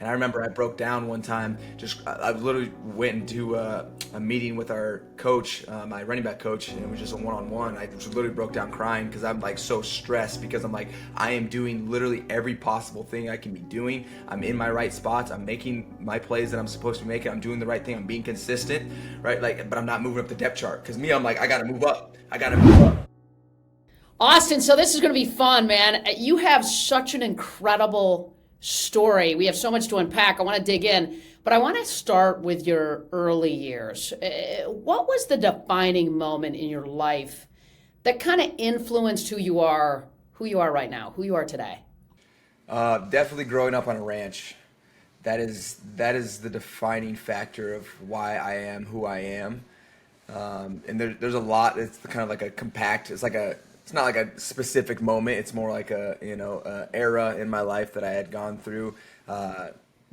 And I remember I broke down one time. I literally went into a meeting with our coach, my running back coach, and it was just a one-on-one. I just literally broke down crying because I'm like so stressed because I'm like, I am doing literally every possible thing I can be doing. I'm in my right spots. I'm making my plays that I'm supposed to be making. I'm doing the right thing. I'm being consistent, right? Like, but I'm not moving up the depth chart because me, I'm like, I got to move up. I got to move up. Austin, so this is going to be fun, man. You have such an incredible story. We have so much to unpack. I want to dig in, but I want to start with your early years. What was the defining moment in your life that kind of influenced who you are right now, who you are today? Definitely growing up on a ranch. That is the defining factor of why I am who I am. And there's a lot. It's kind of like a compact. It's not like a specific moment. It's more like a era in my life that I had gone through.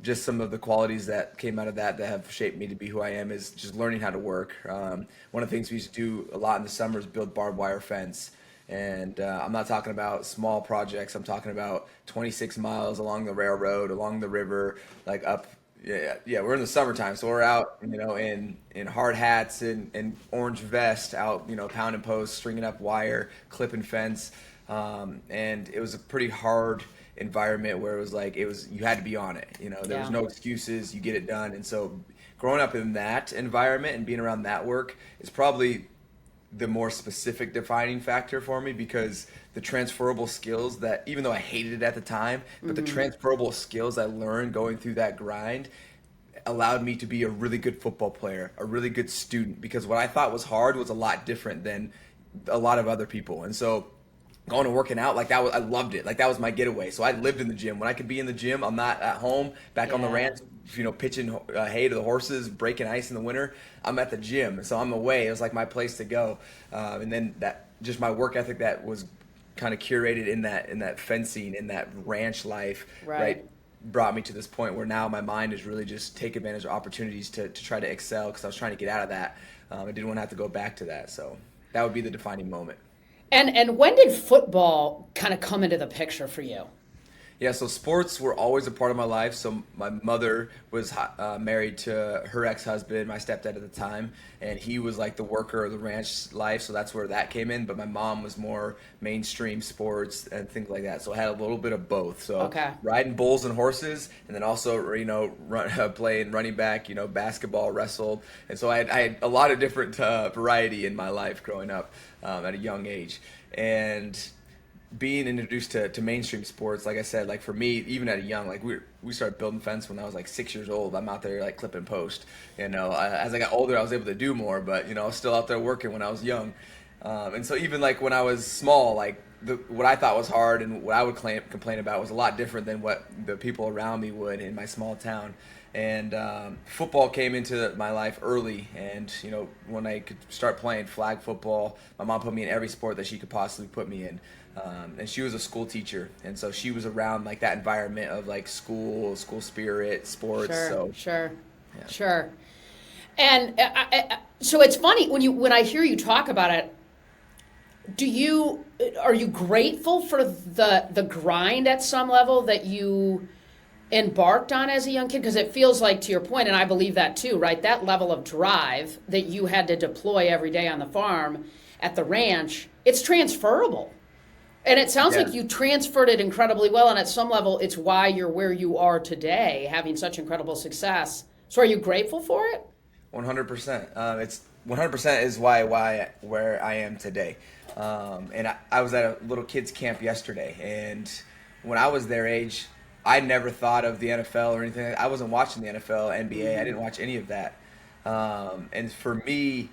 Just some of the qualities that came out of that have shaped me to be who I am is just learning how to work. One of the things we used to do a lot in the summer is build barbed wire fence. And I'm not talking about small projects. I'm talking about 26 miles along the railroad, along the river, like up. Yeah. We're in the summertime, so we're out, in hard hats and orange vest, out, pounding posts, stringing up wire, clipping fence, and it was a pretty hard environment where you had to be on it. There was Yeah. no excuses. You get it done, and so growing up in that environment and being around that work is probably the more specific defining factor for me because the transferable skills that even though I hated it at the time, but the transferable skills I learned going through that grind allowed me to be a really good football player, a really good student because what I thought was hard was a lot different than a lot of other people. And so going and working out like that was I loved it. Like that was my getaway. So I lived in the gym. When I could be in the gym, I'm not at home back on the Yeah. ranch, pitching hay to the horses, breaking ice in the winter. I'm at the gym, so I'm away. It was like my place to go. And then that just my work ethic that was kind of curated in that fencing, in that ranch life, Right. right, brought me to this point where now my mind is really just take advantage of opportunities to try to excel because I was trying to get out of that. I didn't want to have to go back to that. So that would be the defining moment. And when did football kind of come into the picture for you? Yeah, so sports were always a part of my life. So my mother was married to her ex-husband, my stepdad at the time, and he was like the worker of the ranch life. So that's where that came in. But my mom was more mainstream sports and things like that. So I had a little bit of both. So Okay. riding bulls and horses, and then also playing running back, basketball, wrestled, and so I had a lot of different variety in my life growing up at a young age, and being introduced to mainstream sports, like I said, like for me, even at a young, like we started building fence when I was like 6 years old. I'm out there like clipping post. As I got older, I was able to do more, but I was still out there working when I was young. And so even like when I was small, like what I thought was hard and what I would complain about was a lot different than what the people around me would in my small town. And football came into my life early, and when I could start playing flag football, my mom put me in every sport that she could possibly put me in. And she was a school teacher, and so she was around like that environment of like school spirit, sports. Sure, So sure, yeah. sure. And so it's funny when I hear you talk about it. Are you grateful for the grind at some level that you embarked on as a young kid? Because it feels like, to your point, and I believe that too, right? That level of drive that you had to deploy every day on the farm, at the ranch, it's transferable. And it sounds Yeah. like you transferred it incredibly well, and at some level, it's why you're where you are today, having such incredible success. So, are you grateful for it? 100%. It's 100% is why where I am today. And I was at a little kids camp yesterday, and when I was their age, I never thought of the NFL or anything. I wasn't watching the NFL, NBA. I didn't watch any of that. And for me,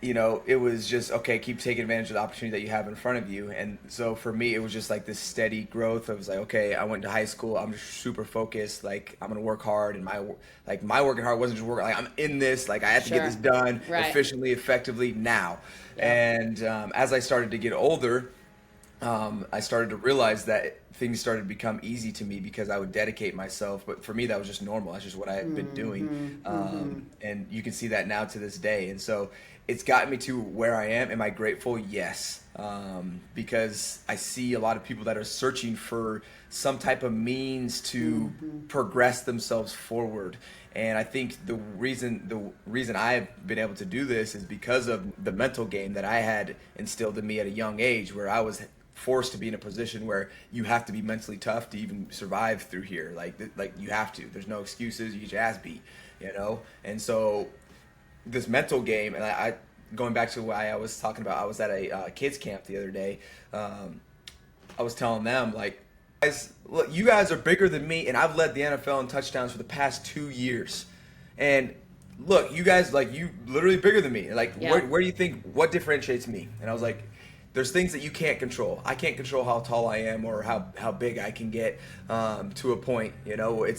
it was just, okay, keep taking advantage of the opportunity that you have in front of you. And so for me, it was just like this steady growth. I was like, okay, I went to high school. I'm just super focused. Like, I'm going to work hard. And my working hard wasn't just work. Like, I'm in this. Like, I have to get Sure. this done Right. efficiently, effectively now. Yeah. And as I started to get older, I started to realize that things started to become easy to me because I would dedicate myself. But for me, that was just normal. That's just what I had been doing. And you can see that now to this day. And so it's gotten me to where I am. Am I grateful? Yes. Because I see a lot of people that are searching for some type of means to progress themselves forward. And I think the reason I've been able to do this is because of the mental game that I had instilled in me at a young age, where I was forced to be in a position where you have to be mentally tough to even survive through here. Like you have to. There's no excuses. You get your ass beat, And so this mental game, and I going back to why I was talking about, I was at a kids camp the other day. I was telling them, like, guys, look, you guys are bigger than me, and I've led the NFL in touchdowns for the past 2 years. And look, you guys, like, you literally bigger than me. Like, where do you think, what differentiates me? And I was like, there's things that you can't control. I can't control how tall I am or how big I can get to a point.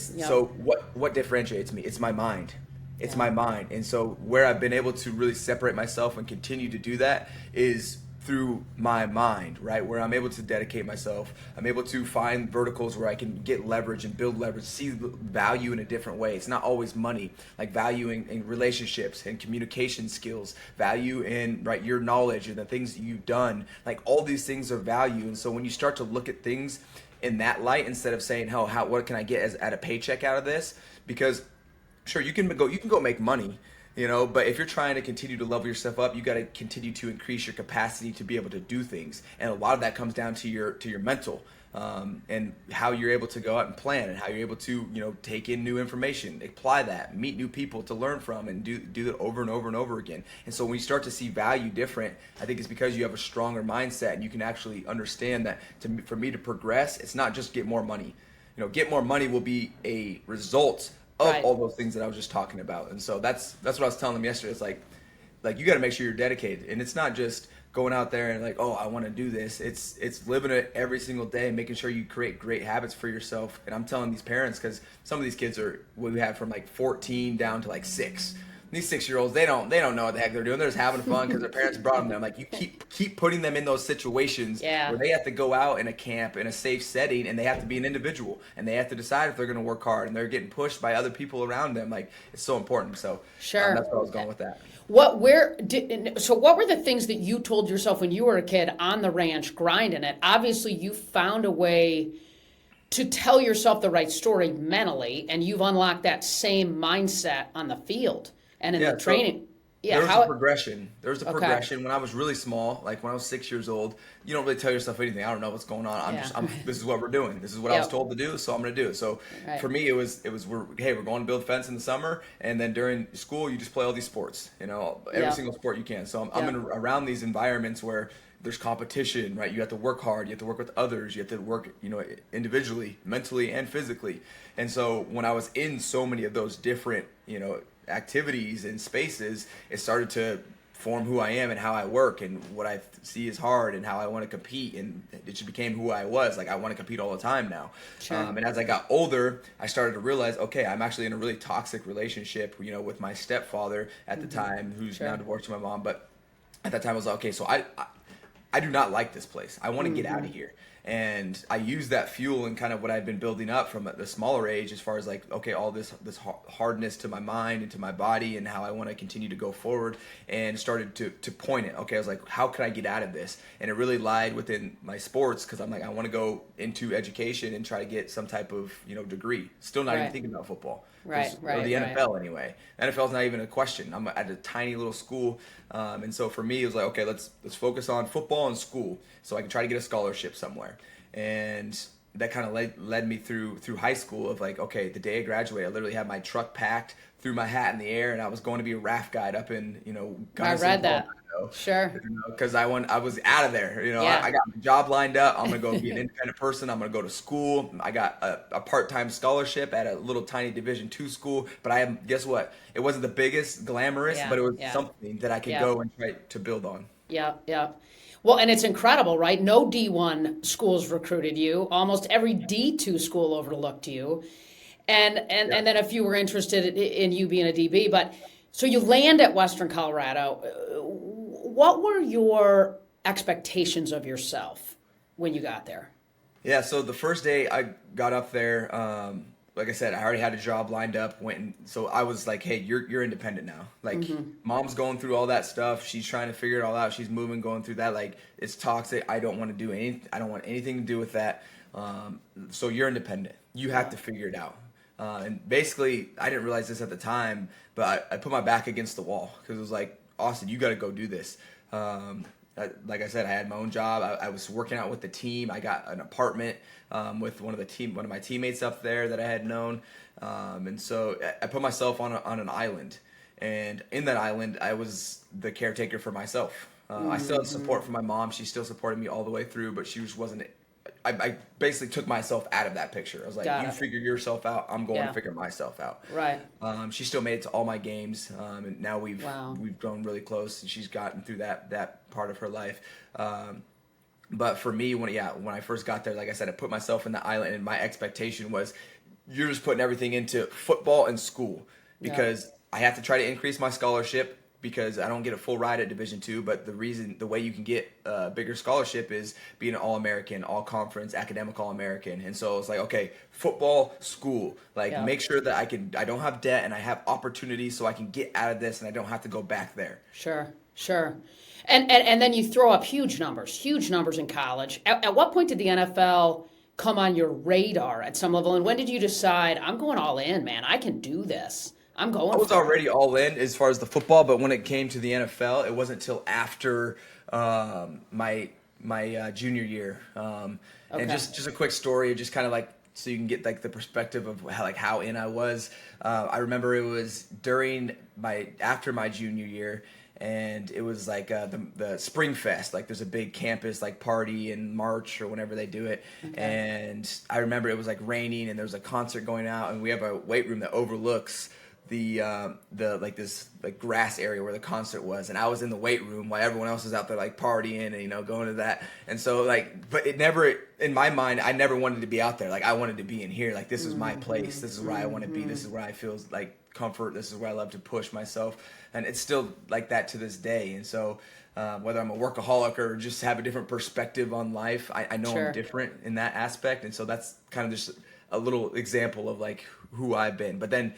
So what differentiates me? It's my mind. It's my mind. And so where I've been able to really separate myself and continue to do that is through my mind, right? Where I'm able to dedicate myself. I'm able to find verticals where I can get leverage and build leverage, see value in a different way. It's not always money, like value in relationships and communication skills, value in, right, your knowledge and the things that you've done. Like, all these things are value. And so when you start to look at things in that light, instead of saying, what can I get at a paycheck out of this? Because sure, you can go make money, but if you're trying to continue to level yourself up, you got to continue to increase your capacity to be able to do things. And a lot of that comes down to your mental, and how you're able to go out and plan, and how you're able to, take in new information, apply that, meet new people to learn from, and do that over and over and over again. And so when you start to see value different, I think it's because you have a stronger mindset, and you can actually understand that for me to progress, it's not just get more money. Get more money will be a result of all those things that I was just talking about. And so that's what I was telling them yesterday. It's like you got to make sure you're dedicated, and it's not just going out there and like, I want to do this. It's living it every single day and making sure you create great habits for yourself. And I'm telling these parents, because some of these kids we have from like 14 down to like 6. These 6-year-olds, they don't know what the heck they're doing. They're just having fun because their parents brought them there. I'm like, you keep putting them in those situations where they have to go out in a camp in a safe setting, and they have to be an individual, and they have to decide if they're going to work hard, and they're getting pushed by other people around them. Like, it's so important. So sure, that's where I was going with that. What were the things that you told yourself when you were a kid on the ranch grinding it? Obviously, you found a way to tell yourself the right story mentally, and you've unlocked that same mindset on the field and in the training. There was a progression. There was a progression when I was really small, like when I was 6 years old. You don't really tell yourself anything. I don't know what's going on. This is what we're doing. This is what I was told to do, so I'm going to do it. So for me, it was we're going to build a fence in the summer, and then during school, you just play all these sports. Every single sport you can. So I'm around these environments where there's competition, right? You have to work hard. You have to work with others. You have to work, individually, mentally, and physically. And so when I was in so many of those different, activities and spaces, it started to form who I am and how I work and what I see is hard and how I want to compete, and it just became who I was. Like, I want to compete all the time now. Sure. And as I got older, I started to realize, okay, I'm actually in a really toxic relationship, with my stepfather at the time, who's now divorced from my mom. But at that time, I was like, okay, so I do not like this place. I want to get out of here. And I used that fuel and kind of what I'd been building up from the smaller age, as far as like, okay, all this hardness to my mind and to my body, and how I want to continue to go forward, and started to point it. Okay, I was like, how can I get out of this? And it really lied within my sports, because I'm like, I want to go into education and try to get some type of degree. Still not even thinking about football. Or the NFL anyway. NFL is not even a question. I'm at a tiny little school, and so for me, it was like, okay, let's focus on football and school, so I can try to get a scholarship somewhere. And that kind of led me through high school of like, okay, the day I graduated, I literally had my truck packed, threw my hat in the air, and I was going to be a raft guide up in Gunnison, I read that. Colorado. Sure. Because I was out of there. I got my job lined up. I'm gonna go be an independent person. I'm gonna go to school. I got a part-time scholarship at a little tiny Division II school. But guess what? It wasn't the biggest, glamorous, but it was something that I could go and try to build on. Yeah. Well, and it's incredible, right? No D1 schools recruited you. Almost every D2 school overlooked you. And then if you were interested in you being a DB. But so you land at Western Colorado. What were your expectations of yourself when you got there? Yeah, so the first day I got up there, like I said, I already had a job lined up. So I was like, "Hey, you're independent now. Like, mom's going through all that stuff. She's trying to figure it all out. She's moving, going through that. Like, it's toxic. I don't want to do any. I don't want anything to do with that. So you're independent. You have to figure it out." And basically, I didn't realize this at the time, but I put my back against the wall because it was like, Austin, you got to go do this. Like I said, I had my own job. I was working out with the team. I got an apartment with one of my teammates up there that I had known, and so I put myself on an island. And in that island, I was the caretaker for myself. I still had support from my mom. She still supported me all the way through, but she just wasn't. I basically took myself out of that picture. I was like, Got you it. figure yourself out. I'm going Yeah. to figure myself out. Right. She still made it to all my games, and now Wow. we've grown really close, and she's gotten through that part of her life. But for me, when I first got there, like I said, I put myself in the island, and my expectation was, you're just putting everything into football and school because I have to try to increase my scholarship because I don't get a full ride at Division II. But the way you can get a bigger scholarship is being an All-American, All-Conference, academic All-American. And so it's like, okay, football, school, like make sure that I don't have debt and I have opportunities so I can get out of this and I don't have to go back there. Sure, sure. And then you throw up huge numbers in college. At what point did the NFL come on your radar at some level? And when did you decide, I'm going all in, man, I can do this? I'm going I was for it. already all in as far as the football, but when it came to the NFL, it wasn't until after my junior year. And Okay. just a quick story, just kind of like so you can get like the perspective of how in I was. I remember it was after my junior year, and it was like the Spring Fest. Like there's a big campus like party in March or whenever they do it. Okay. And I remember it was like raining, and there was a concert going out, and we have a weight room that overlooks the like this like grass area where the concert was, and I was in the weight room while everyone else was out there like partying and going to that. And so like, but it never, in my mind, I never wanted to be out there. Like I wanted to be in here. Like this is my place. This is where I want to be. This is where I feel like comfort. This is where I love to push myself, and it's still like that to this day. And so whether I'm a workaholic or just have a different perspective on life, I know Sure. I'm different in that aspect. And so that's kind of just a little example of like who I've been. But then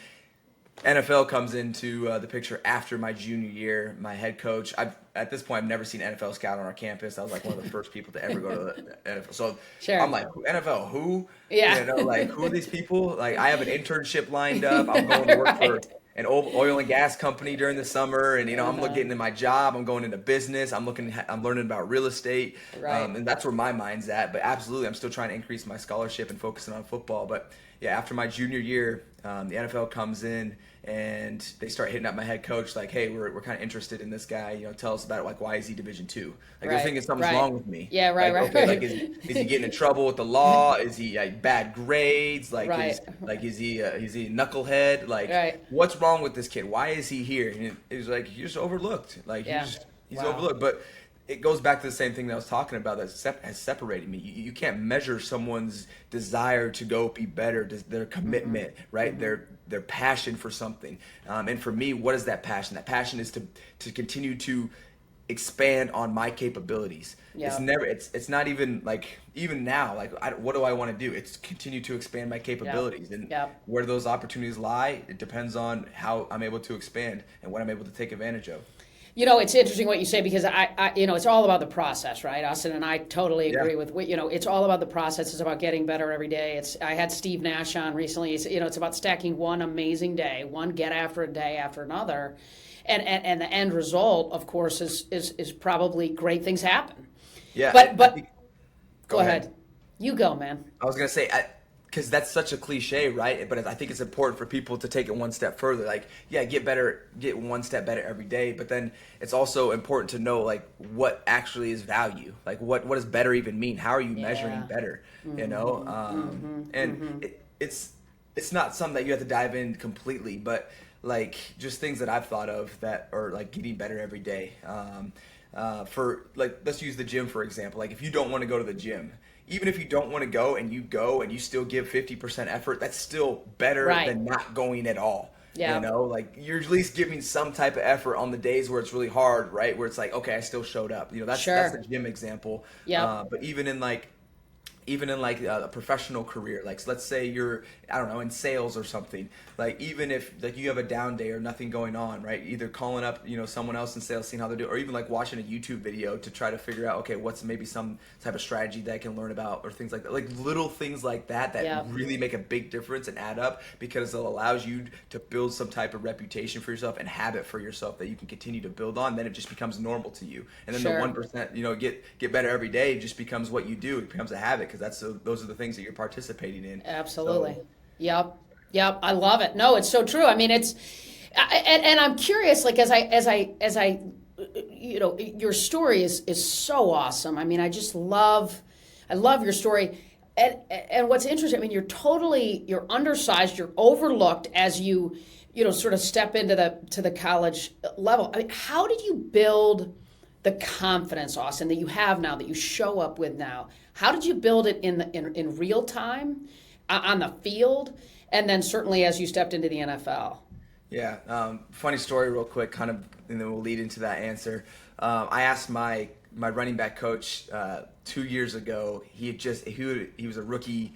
NFL comes into the picture after my junior year. My head coach, at this point, I've never seen NFL scout on our campus. I was like one of the first people to ever go to the NFL. So Sure. I'm like, NFL, who? Yeah. Like who are these people? Like I have an internship lined up. I'm going to work for Right. an oil and gas company during the summer, and I'm getting into my job. I'm going into business. I'm learning about real estate, Right. and that's where my mind's at. But absolutely, I'm still trying to increase my scholarship and focusing on football. But yeah, after my junior year, the NFL comes in and they start hitting up my head coach like, "Hey, we're kind of interested in this guy. Tell us about it. Like, why is he Division II? Like, they're Right, thinking something's right. wrong with me. Yeah, right, Like, right, okay, right. like is he getting in trouble with the law? Is he like bad grades? Like, Right. is he a knucklehead? Like, Right. what's wrong with this kid? Why is he here?" And it was like, "You're just overlooked. Like, Yeah. he's Wow. overlooked." But it goes back to the same thing that I was talking about that has separated me. You can't measure someone's desire to go be better, their commitment, right? Their passion for something. And for me, what is that passion? That passion is to continue to expand on my capabilities. Yeah. It's not even like, even now, like what do I want to do? It's continue to expand my capabilities. And Yeah. where those opportunities lie, it depends on how I'm able to expand and what I'm able to take advantage of. It's interesting what you say because I it's all about the process, right, Austin? And I totally agree Yeah. with it's all about the process. It's about getting better every day. I had Steve Nash on recently. It's about stacking one amazing day, one get after a day after another, and the end result, of course, is probably great things happen. Yeah. But I think- go ahead. You go, man. I was gonna say, because that's such a cliche, right? But I think it's important for people to take it one step further. Like, yeah, get one step better every day. But then it's also important to know like what actually is value. Like, what does better even mean? How are you measuring better? It's not something that you have to dive in completely, but like just things that I've thought of that are like getting better every day. For like, let's use the gym for example. Like, if you don't want to go to the gym, even if you don't want to go and you still give 50% effort, that's still better Right. than not going at all. Yeah. Like you're at least giving some type of effort on the days where it's really hard, right? Where it's like, okay, I still showed up. That's Sure. the gym example. Yeah. But even in like even in like a professional career, like so let's say you're, I don't know, in sales or something, like even if like you have a down day or nothing going on, right, either calling up someone else in sales, seeing how they're doing, or even like watching a YouTube video to try to figure out, okay, what's maybe some type of strategy that I can learn about, or things like that, like little things like that Yep. really make a big difference and add up, because it allows you to build some type of reputation for yourself and habit for yourself that you can continue to build on. Then it just becomes normal to you, and then the Sure. 1%, get better every day, just becomes what you do. It becomes a habit, because those are the things that you're participating in. Absolutely. So, Yep. Yep. I love it. No, it's so true. I mean, and I'm curious, like, your story is so awesome. I mean, I love your story. And what's interesting, I mean, you're undersized, you're overlooked as sort of step into the college level. I mean, how did you build the confidence, Austin, that you have now, that you show up with now? How did you build it in real time, on the field, and then certainly as you stepped into the NFL? yeah, funny story, real quick, kind of, and then we'll lead into that answer. I asked my running back coach 2 years ago. He was a rookie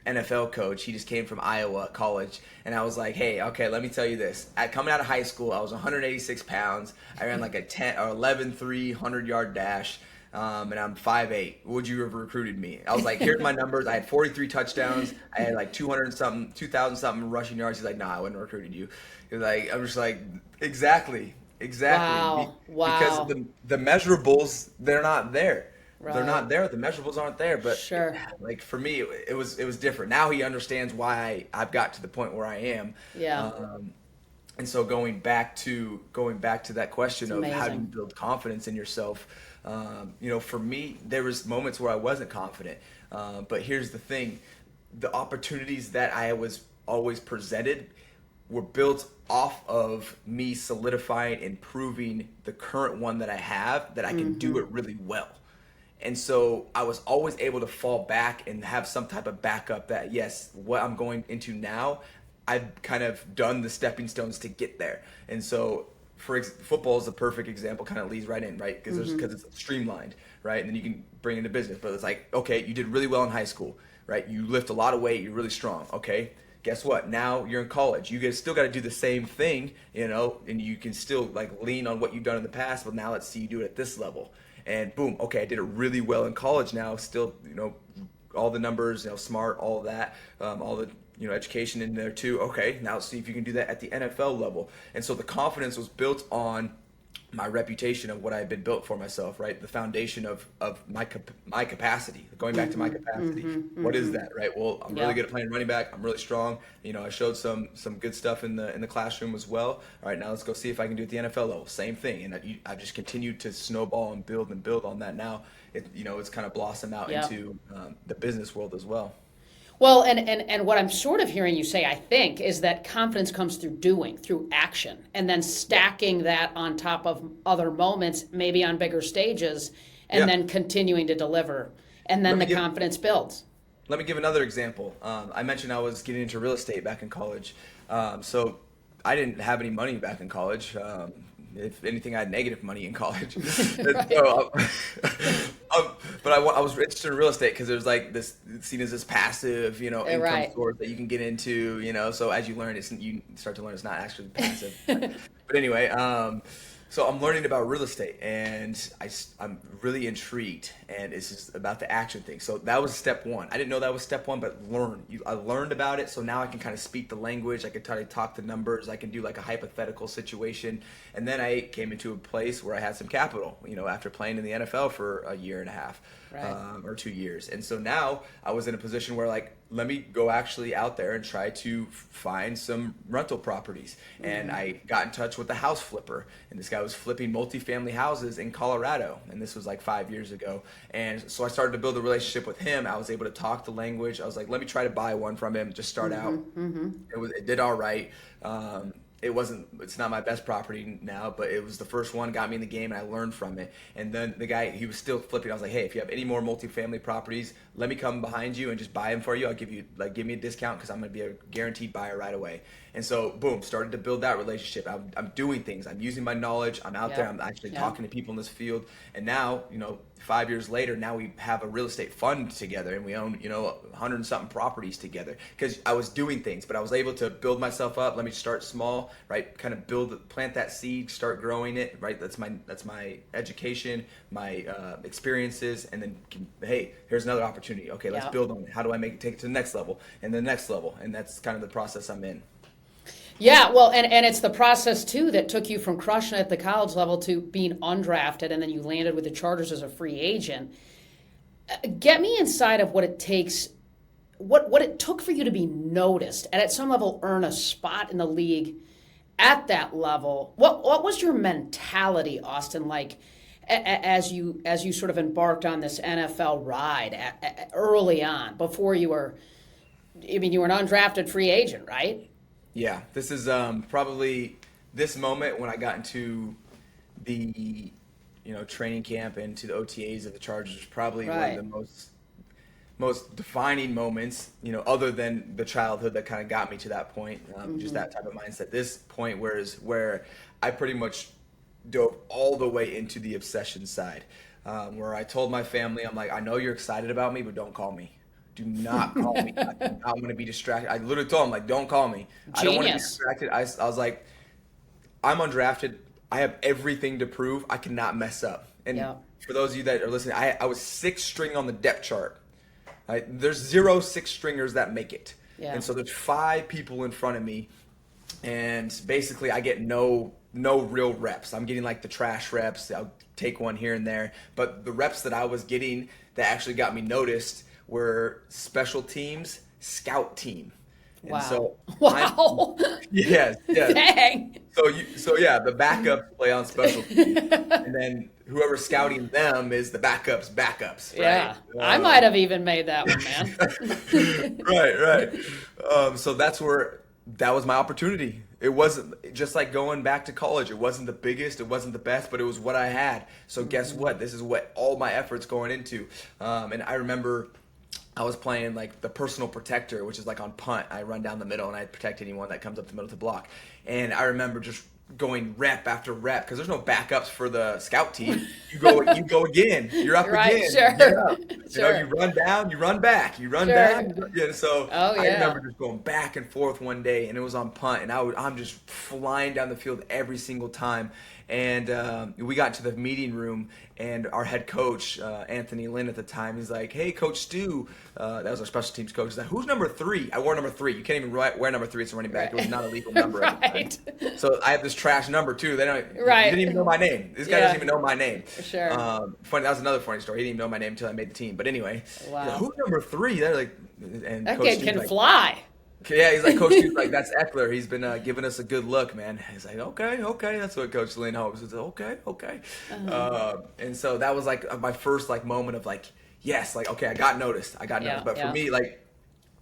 NFL coach. He just came from Iowa college, and I was like, hey, okay, let me tell you this. Coming out of high school, I was 186 pounds. I ran like a 10 or 11.3 100-yard dash. And I'm 5'8". Would you have recruited me? I was like, here's my numbers. I had 43 touchdowns. I had like 2,000 something rushing yards. He's like, nah, I wouldn't have recruited you. He's like, I'm just like, exactly. Wow. Because Wow. the measurables, they're not there. They're Right. not there. The measurables aren't there. But Sure. like for me, it was different. Now he understands why I've got to the point where I am. Yeah. And so going back to that question It's of how do you amazing. build confidence in yourself, for me, there was moments where I wasn't confident. But here's the thing: the opportunities that I was always presented were built off of me solidifying and proving the current one that I have, that I can do it really well. And so I was always able to fall back and have some type of backup that, yes, what I'm going into now, I've kind of done the stepping stones to get there. And so football is the perfect example, kind of leads right in, right? Because it's streamlined, right? And then you can bring it into business. But it's like, okay, you did really well in high school, right? You lift a lot of weight, you're really strong. Okay, guess what? Now you're in college. You guys still got to do the same thing, and you can still like lean on what you've done in the past, but now let's see you do it at this level. And boom, okay, I did it really well in college now. Still, all the numbers, smart, all of that, all the education in there too. Okay, now see if you can do that at the NFL level. And so the confidence was built on my reputation of what I had been built for myself, right? The foundation of my capacity. Going back to my capacity, what is that, right? Well, I'm really Yeah. good at playing running back. I'm really strong. I showed some good stuff in the classroom as well. All right, now let's go see if I can do it at the NFL level. Same thing, and I've just continued to snowball and build on that. Now, it's kind of blossomed out Yeah. into the business world as well. Well, and what I'm sort of hearing you say, I think, is that confidence comes through doing, through action, and then stacking that on top of other moments, maybe on bigger stages, and Yeah. then continuing to deliver. And Let then me the give confidence builds. Let me give another example. I mentioned I was getting into real estate back in college. So I didn't have any money back in college. If anything, I had negative money in college. And Right. so, but I was interested in real estate because there's like this, it's seen as this passive, income Right. source that you can get into, So as you learn, you start to learn it's not actually passive. But anyway, so I'm learning about real estate, and I'm really intrigued, and it's just about the action thing. So that was step one. I didn't know that was step one, but I learned about it, so now I can kind of speak the language. I can try to talk the numbers. I can do like a hypothetical situation, and then I came into a place where I had some capital. After playing in the NFL for a year and a half, Right. or 2 years, and so now I was in a position where like, let me go actually out there and try to find some rental properties. And I got in touch with the house flipper, and this guy was flipping multifamily houses in Colorado, and this was like 5 years ago. And so I started to build a relationship with him. I was able to talk the language. I was like, let me try to buy one from him, just start out. It did all right. It's not my best property now, but it was the first one, got me in the game, and I learned from it. And then the guy, he was still flipping. I was like, hey, if you have any more multifamily properties, let me come behind you and just buy them for you. I'll give you give me a discount because I'm going to be a guaranteed buyer right away. And so, boom, started to build that relationship. I'm doing things. I'm using my knowledge. I'm out there. I'm actually talking to people in this field. And now, 5 years later, now we have a real estate fund together and we own, 100 and something properties together because I was doing things, but I was able to build myself up. Let me start small, right? Kind of plant that seed, start growing it, right? That's my education, my experiences. And then, hey, here's another opportunity. Okay, let's build on it. How do I take it to the next level and the next level? And that's kind of the process I'm in. Yeah, well, and it's the process, too, that took you from crushing at the college level to being undrafted, and then you landed with the Chargers as a free agent. Get me inside of what it takes, what it took for you to be noticed, and at some level earn a spot in the league at that level. What was your mentality, Austin, like as you sort of embarked on this NFL ride early on, before you were an undrafted free agent, right? Yeah, this is probably this moment when I got into the training camp and to the OTAs of the Chargers was probably one of the most defining moments, other than the childhood that kind of got me to that point, just that type of mindset. This point where I pretty much dove all the way into the obsession side, where I told my family, I'm like, I know you're excited about me, but don't call me. Do not call me. I'm going to be distracted. I literally told him, like, don't call me. I don't want to be distracted. I was like, I'm undrafted. I have everything to prove. I cannot mess up. And for those of you that are listening, I was 6th string on the depth chart. Right? There's 0 6 stringers that make it. Yeah. And so there's 5 people in front of me. And basically I get no real reps. I'm getting like the trash reps. I'll take one here and there. But the reps that I was getting that actually got me noticed were special teams, scout team. And wow. Wow. Yes. Dang. So the backups play on special teams. And then whoever's scouting them is the backups, right? Yeah. I might have even made that one, man. Right. So that was my opportunity. It wasn't just like going back to college. It wasn't the biggest, it wasn't the best, but it was what I had. So guess what? This is what all my efforts going into. And I remember I was playing like the personal protector, which is like on punt. I run down the middle and I protect anyone that comes up the middle to block. And I remember just going rep after rep because there's no backups for the scout team. You go again. You're up again. Sure. You run down, you run back, you run down. So I remember just going back and forth one day, and it was on punt, and I'm just flying down the field every single time. And we got to the meeting room, and our head coach, Anthony Lynn at the time, he's like, "Hey, Coach Stu," that was our special teams coach. He's like, "Who's number 3?" I wore number 3. You can't even wear number 3 as a running back. It was not a legal number at the time. So I have this trash number too. He didn't even know my name. This guy doesn't even know my name. Sure. Funny. That was another funny story. He didn't even know my name until I made the team. But anyway, wow. He's like, who's number 3? They're like, and that Coach kid Stu's can like, fly. Yeah, he's like, Coach Stu's like, that's Ekeler. He's been giving us a good look, man. He's like, okay. That's what Coach Lynn hopes. He's like, okay. And so that was like my first like moment of like, yes, like, okay, I got noticed. But for me, like,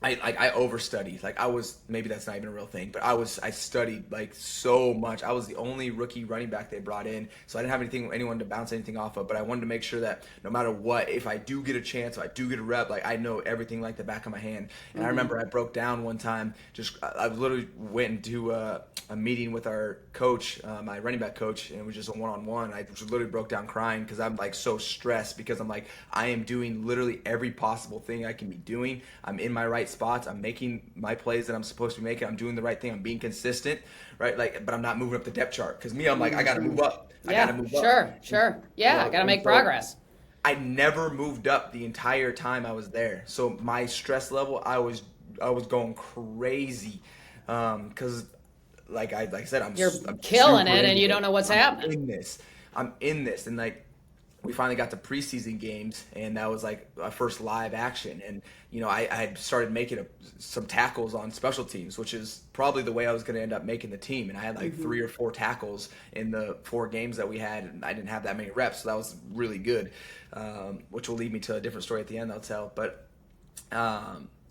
I overstudied. Like maybe that's not even a real thing, but I studied like so much. I was the only rookie running back they brought in, so I didn't have anyone to bounce anything off of. But I wanted to make sure that no matter what, if I do get a chance, if I do get a rep, like I know everything like the back of my hand. And I remember I broke down one time. I literally went into a meeting with our coach, my running back coach, and it was just a one-on-one. I just literally broke down crying because I'm like so stressed because I'm like I am doing literally every possible thing I can be doing. I'm in my right spots. I'm making my plays that I'm supposed to be making. I'm doing the right thing. I'm being consistent, right? Like, but I'm not moving up the depth chart because I'm like, I got to move up. I got to move up. Sure. Yeah, I got to make progress. I never moved up the entire time I was there. So my stress level, I was going crazy because, like I said, I'm killing it, and you don't know what's happening. I'm in this, and like. We finally got to preseason games, and that was like our first live action. And, I had started making some tackles on special teams, which is probably the way I was going to end up making the team. And I had like 3 or 4 tackles in the 4 games that we had, and I didn't have that many reps, so that was really good, which will lead me to a different story at the end I'll tell. But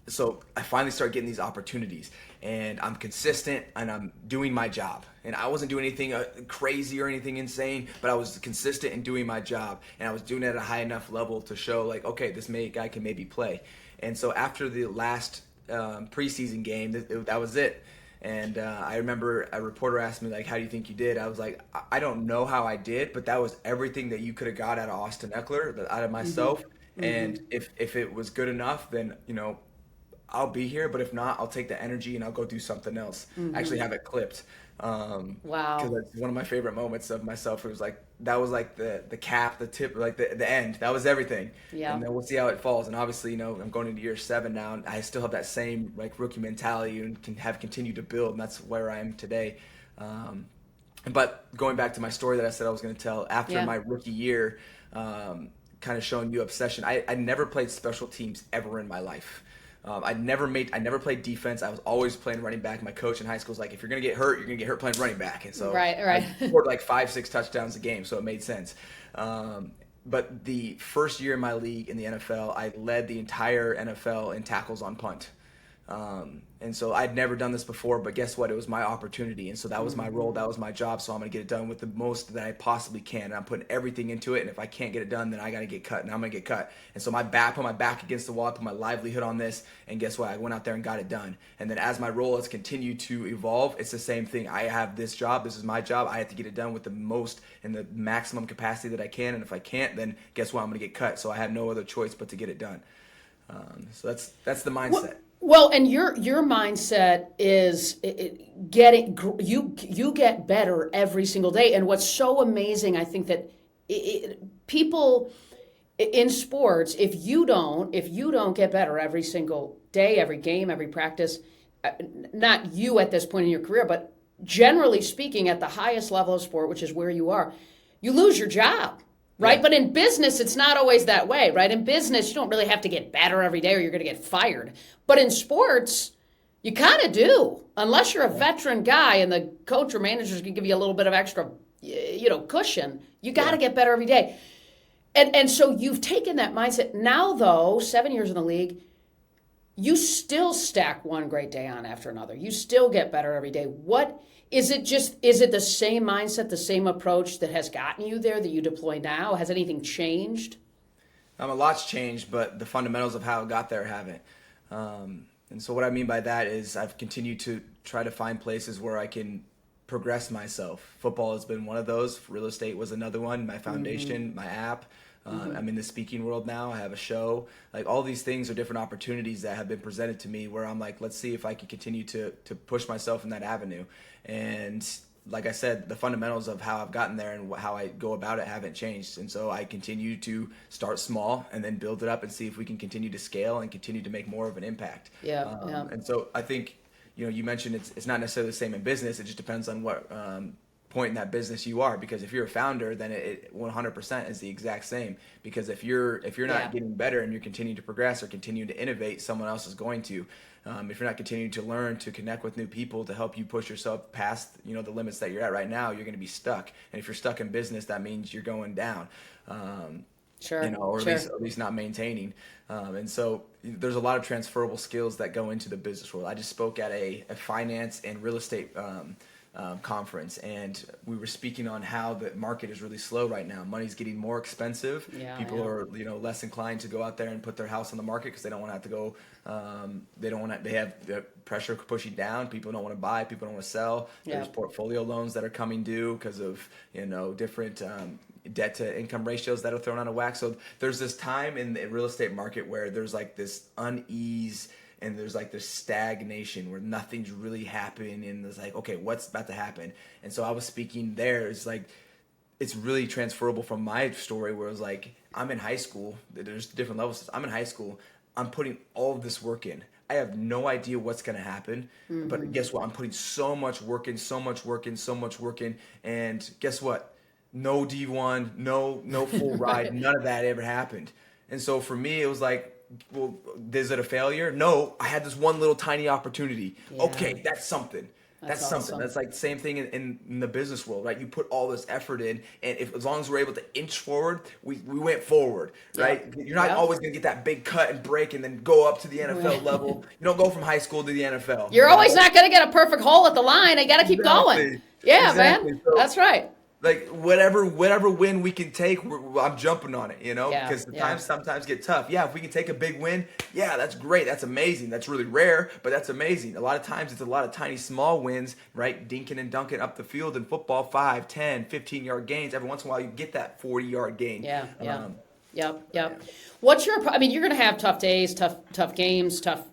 so I finally started getting these opportunities, and I'm consistent and I'm doing my job. And I wasn't doing anything crazy or anything insane, but I was consistent in doing my job, and I was doing it at a high enough level to show like, okay, guy can maybe play. And so after the last preseason game, that was it. And I remember a reporter asked me like, "How do you think you did?" I was like, "I don't know how I did, but that was everything that you could have got out of Austin Ekeler, out of myself. And if it was good enough, then I'll be here. But if not, I'll take the energy and I'll go do something else." I actually have it clipped because Wow. it's one of my favorite moments of myself. It was like that was like the cap, the tip, like the end. That was everything. Yeah. And then we'll see how it falls. And obviously, I'm going into year 7 now, and I still have that same like rookie mentality and can have continued to build. And that's where I am today. But going back to my story that I said I was going to tell, after Yeah. my rookie year, kind of showing you obsession. I never played special teams ever in my life. I never played defense. I was always playing running back. My coach in high school was like, if you're gonna get hurt, you're gonna get hurt playing running back. And so Right. Right. I scored like 5, 6 touchdowns a game, so it made sense. But the first year in my league in the NFL, I led the entire NFL in tackles on punt. And so I'd never done this before, but guess what? It was my opportunity. And so that was my role. That was my job. So I'm going to get it done with the most that I possibly can. And I'm putting everything into it. And if I can't get it done, then I got to get cut, and I'm going to get cut. And so put my back against the wall, I put my livelihood on this. And guess what? I went out there and got it done. And then as my role has continued to evolve, it's the same thing. I have this job. This is my job. I have to get it done with the most and the maximum capacity that I can. And if I can't, then guess what? I'm going to get cut. So I have no other choice but to get it done. So that's the mindset. Well, and your mindset is you get better every single day. And what's so amazing, I think that people in sports, if you don't get better every single day, every game, every practice, not you at this point in your career, but generally speaking, at the highest level of sport, which is where you are, you lose your job. Right. Yeah. But in business, it's not always that way. Right. In business, you don't really have to get better every day or you're going to get fired. But in sports, you kind of do, unless you're a veteran guy and the coach or manager is going to give you a little bit of extra, cushion. You got to get better every day. And so you've taken that mindset. Now, though, 7 years in the league, you still stack one great day on after another. You still get better every day. Is it the same mindset, the same approach that has gotten you there that you deploy now? Has anything changed? A lot's changed, but the fundamentals of how I got there haven't. And so what I mean by that is I've continued to try to find places where I can progress myself. Football has been one of those. Real estate was another one. My foundation, my app. I'm in the speaking world now. I have a show. Like all these things are different opportunities that have been presented to me where I'm like, let's see if I can continue to push myself in that avenue. And like I said, the fundamentals of how I've gotten there and how I go about it haven't changed. And so I continue to start small and then build it up and see if we can continue to scale and continue to make more of an impact. Yeah. And so I think, you mentioned it's not necessarily the same in business. It just depends on what point in that business you are, because if you're a founder, then it 100% is the exact same, because if you're not getting better and you're continuing to progress or continuing to innovate, someone else is going to. If you're not continuing to learn, to connect with new people to help you push yourself past the limits that you're at right now, you're going to be stuck. And if you're stuck in business, that means you're going down. Sure. Or sure. at least not maintaining. And so there's a lot of transferable skills that go into the business world. I just spoke at a finance and real estate conference, and we were speaking on how the market is really slow right now. Money's getting more expensive. People are less inclined to go out there and put their house on the market because they don't want to have to go. They have the pressure pushing down. People don't want to buy. People don't want to sell. There's portfolio loans that are coming due because of different debt to income ratios that are thrown out of whack. So there's this time in the real estate market where there's like this unease and there's like this stagnation where nothing's really happening, and it's like, okay, what's about to happen? And so I was speaking there. It's like, it's really transferable from my story where it was like, I'm in high school. There's different levels. I'm in high school. I'm putting all of this work in. I have no idea what's going to happen, but guess what? I'm putting so much work in, and guess what? No D1, no full ride, none of that ever happened. And so for me, it was like, well, is it a failure? No, I had this one little tiny opportunity. Okay, that's something. That's something. awesome. That's like the same thing in the business world, right? You put all this effort in, and if as long as we're able to inch forward, we went forward, right? Yep. You're not Yep. always going to get that big cut and break and then go up to the NFL level. You don't go from high school to the NFL, You're you always know? not going to get a perfect hole at the line. I got to keep going. Exactly. Yeah, man. Exactly. So That's right. like whatever win we can take, I'm jumping on it, Yeah. because the Yeah. times sometimes get tough. Yeah, if we can take a big win, yeah, that's great, that's amazing, that's really rare, but that's amazing. A lot of times it's a lot of tiny small wins, right? Dinking and dunking up the field in football, 5, 10, 15-yard gains. Every once in a while you get that 40-yard gain. Yeah. Yeah. Yep. Yeah. Yep. What's your? I mean, you're going to have tough days, tough games, tough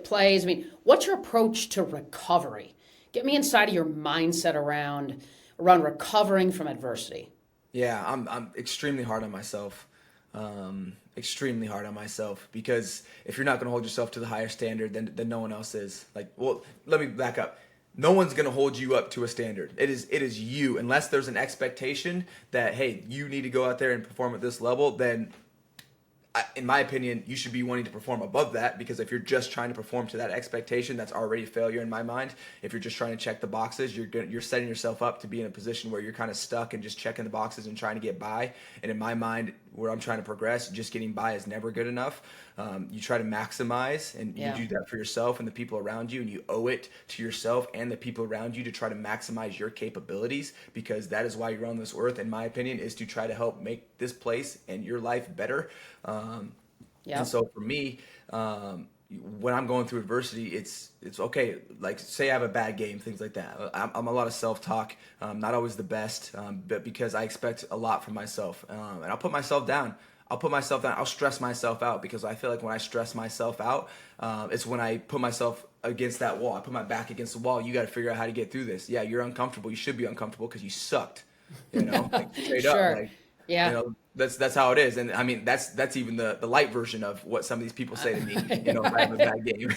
plays. I mean, what's your approach to recovery? Get me inside of your mindset around recovering from adversity. Yeah, I'm extremely hard on myself. Extremely hard on myself, because if you're not going to hold yourself to the higher standard, then no one else is. Like, well, let me back up. No one's going to hold you up to a standard. It is you. Unless there's an expectation that, hey, you need to go out there and perform at this level, then in my opinion, you should be wanting to perform above that, because if you're just trying to perform to that expectation, that's already a failure in my mind. If you're just trying to check the boxes, you're setting yourself up to be in a position where you're kind of stuck and just checking the boxes and trying to get by. And in my mind, where I'm trying to progress, just getting by is never good enough. You try to maximize, and you do that for yourself and the people around you, and you owe it to yourself and the people around you to try to maximize your capabilities, because that is why you're on this earth, in my opinion, is to try to help make this place and your life better. And so for me, when I'm going through adversity, it's okay. Like, say I have a bad game, things like that. I'm a lot of self-talk, not always the best, but because I expect a lot from myself, and I'll put myself down. I'll stress myself out, because I feel like when I stress myself out, it's when I put myself against that wall. I put my back against the wall. You got to figure out how to get through this. Yeah, you're uncomfortable. You should be uncomfortable because you sucked. Like, straight Sure. up. Like, Yeah. that's how it is. And I mean, that's even the light version of what some of these people say to me, if I have a bad game.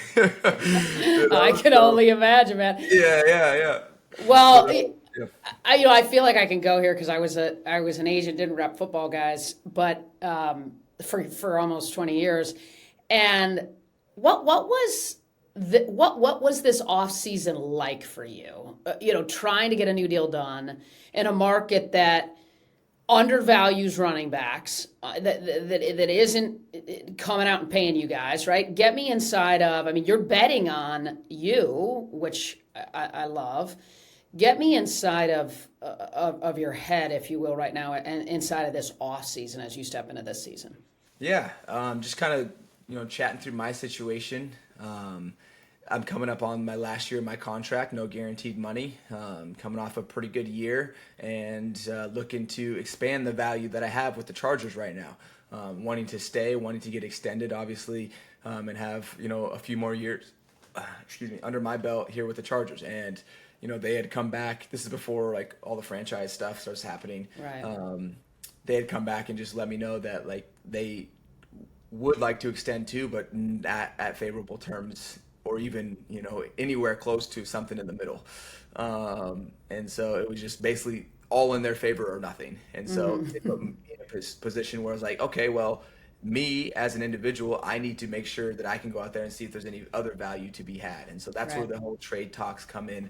I can only imagine, man. Yeah. Well, Yeah. I feel like I can go here because I was an agent, didn't rep football guys, but for almost 20 years. And what was what was this off season like for you? Trying to get a new deal done in a market that undervalues running backs, that isn't coming out and paying you guys, right? Get me inside of. I mean, you're betting on you, which I love. Get me inside of your head, if you will, right now, and inside of this off season as you step into this season. Yeah, just kind of chatting through my situation. I'm coming up on my last year of my contract, no guaranteed money, coming off a pretty good year, and looking to expand the value that I have with the Chargers right now. Wanting to stay, wanting to get extended, obviously, and have a few more years, under my belt here with the Chargers. And they had come back. This is before like all the franchise stuff starts happening. Right. They had come back and just let me know that like they would like to extend too, but not at favorable terms, or even anywhere close to something in the middle. And so it was just basically all in their favor or nothing. And so it put me in a position where I was like, okay, well, me as an individual, I need to make sure that I can go out there and see if there's any other value to be had. And so that's where the whole trade talks come in.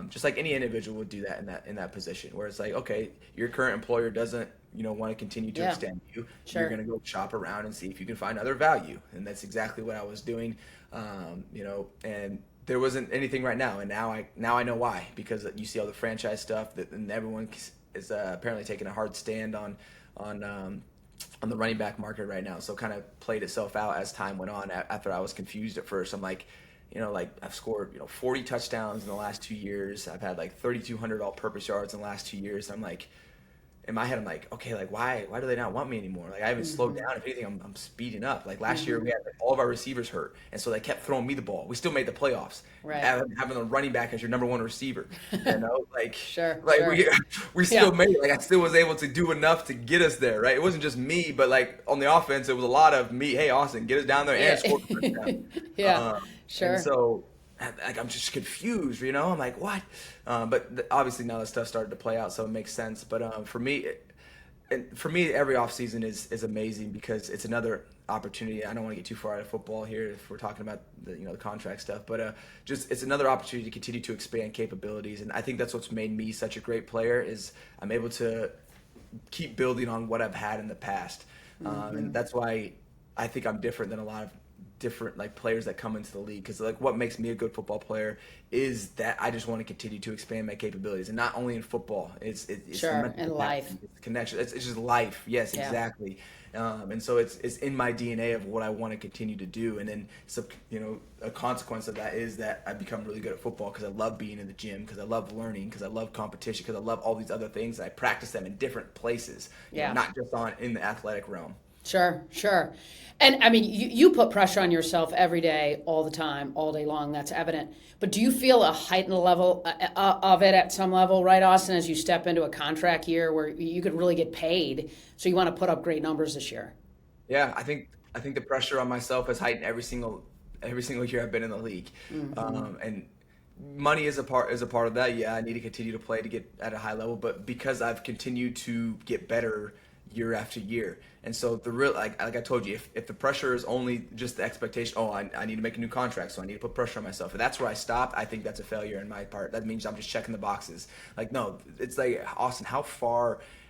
Just like any individual would do that in that position, where it's like, okay, your current employer doesn't want to continue to extend you. Sure. You're going to go shop around and see if you can find other value. And that's exactly what I was doing. And there wasn't anything right now. And now I know why, because you see all the franchise stuff and everyone is apparently taking a hard stand on the running back market right now. So kind of played itself out as time went on. After I was confused at first, I'm like, I've scored 40 touchdowns in the last 2 years. I've had like 3,200 all-purpose yards in the last 2 years. I'm like, in my head, I'm like, okay, like why do they not want me anymore? Like, I haven't slowed down. If anything, I'm speeding up. Like last year, we had all of our receivers hurt, and so they kept throwing me the ball. We still made the playoffs. Right. Having a running back as your number one receiver, like Sure. we still made it. Like, I still was able to do enough to get us there, right? It wasn't just me, but like on the offense, it was a lot of me. Hey, Austin, get us down there and score the touchdown. Sure. And so, like, I'm just confused, I'm like, what? But obviously now that stuff started to play out, so it makes sense. But for me, every offseason is amazing, because it's another opportunity. I don't want to get too far out of football here if we're talking about the contract stuff, but just it's another opportunity to continue to expand capabilities. And I think that's what's made me such a great player is I'm able to keep building on what I've had in the past. And that's why I think I'm different than a lot of different like players that come into the league, because like what makes me a good football player is that I just want to continue to expand my capabilities, and not only in football. It's Sure, in life. it's connection. It's just life. Yes, Yeah. exactly. And so it's in my DNA of what I want to continue to do, and then a consequence of that is that I become really good at football because I love being in the gym, because I love learning, because I love competition, because I love all these other things, and I practice them in different places, Yeah. not just in the athletic realm. Sure, sure. And I mean, you put pressure on yourself every day, all the time, all day long. That's evident. But do you feel a heightened level of it at some level, right, Austin, as you step into a contract year where you could really get paid? So you want to put up great numbers this year? Yeah, I think the pressure on myself has heightened every single year I've been in the league, and money is a part of that. Yeah, I need to continue to play to get at a high level, but because I've continued to get better year after year, and so the real like I told you, if the pressure is only just the expectation, oh, I need to make a new contract, so I need to put pressure on myself, and that's where I stopped. I think that's a failure in my part. That means I'm just checking the boxes. Like, no, it's like, Austin,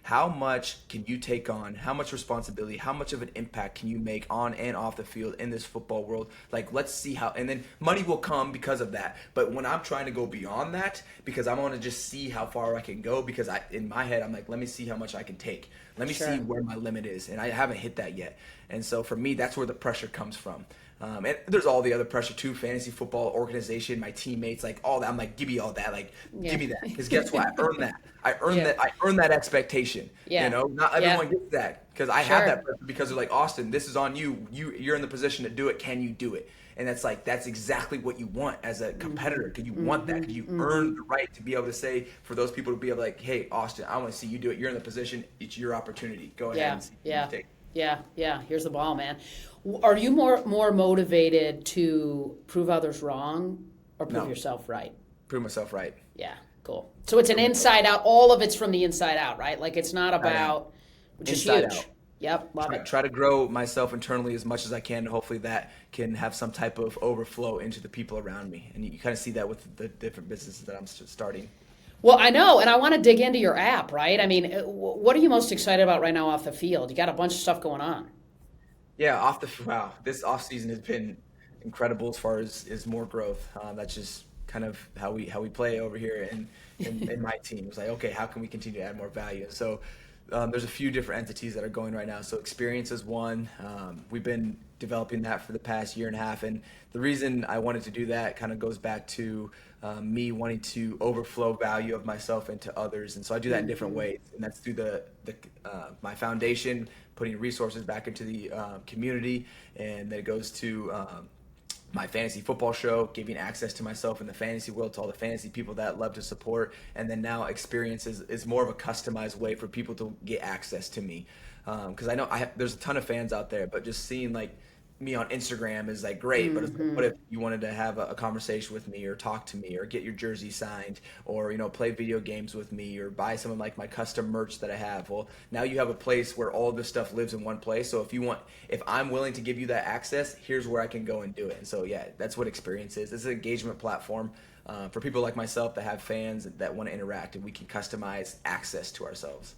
how much can you take on? How much responsibility? How much of an impact can you make on and off the field in this football world? Like, let's see how, and then money will come because of that. But when I'm trying to go beyond that, because I want to just see how far I can go, because in my head, I'm like, let me see how much I can take. Let me Sure. see where my limit is. And I haven't hit that yet. And so for me, that's where the pressure comes from. And there's all the other pressure too, fantasy football, organization, my teammates, like all that. I'm like, give me all that. Like, Yeah. give me that. Because guess what? I earned that. I earned Yeah. that. I earned that expectation. Yeah. Not Yeah. everyone gets that, because I Sure. have that pressure, because they're like, Austin, this is on you. You're in the position to do it. Can you do it? And that's exactly what you want as a competitor, because you want that, because you earned the right to be able to say, for those people to be able to like, hey, Austin, I want to see you do it. You're in the position. It's your opportunity. Go ahead Yeah, and see what yeah, you take. yeah. Here's the ball, man. Are you more motivated to prove others wrong or prove No. yourself right? Prove myself right. Yeah, cool. So it's an inside out. All of it's from the inside out, right? Like it's not Inside about, which is Inside huge. out. Yep, love it. Try to grow myself internally as much as I can. Hopefully that can have some type of overflow into the people around me. And you kind of see that with the different businesses that I'm starting. Well, I know, and I want to dig into your app, right? I mean, what are you most excited about right now off the field? You got a bunch of stuff going on. Yeah, wow, this off season has been incredible as far as more growth. That's just kind of how we play over here in my team. It's like, okay, how can we continue to add more value? And so there's a few different entities that are going right now. So experience is one. We've been developing that for the past year and a half, and the reason I wanted to do that kind of goes back to me wanting to overflow value of myself into others, and so I do that in different ways, and that's through the my foundation, putting resources back into the community, and then it goes to my fantasy football show, giving access to myself in the fantasy world to all the fantasy people that love to support, and then now experience is more of a customized way for people to get access to me, because I know there's a ton of fans out there, but just seeing like me on Instagram is like great, but it's like, what if you wanted to have a conversation with me, or talk to me, or get your jersey signed, or play video games with me, or buy some of like my custom merch that I have? Well, now you have a place where all this stuff lives in one place. So if I'm willing to give you that access, here's where I can go and do it. And so yeah, that's what experience is. It's an engagement platform for people like myself that have fans that want to interact, and we can customize access to ourselves.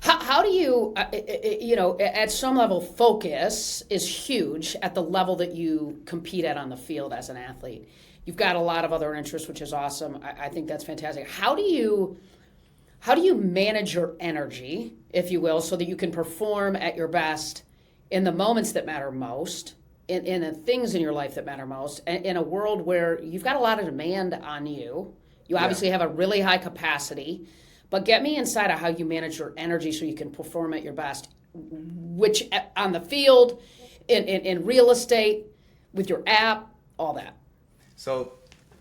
How do you, at some level, focus is huge at the level that you compete at on the field as an athlete. You've got a lot of other interests, which is awesome. I think that's fantastic. How do you manage your energy, if you will, so that you can perform at your best in the moments that matter most, in the things in your life that matter most, in a world where you've got a lot of demand on you? You obviously have a really high capacity. But get me inside of how you manage your energy so you can perform at your best, which on the field, in real estate, with your app, all that. So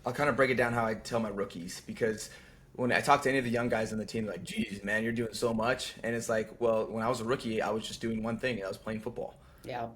I'll kind of break it down how I tell my rookies, because when I talk to any of the young guys on the team, they're like, geez, man, you're doing so much. And it's like, well, when I was a rookie, I was just doing one thing, and I was playing football. Yeah.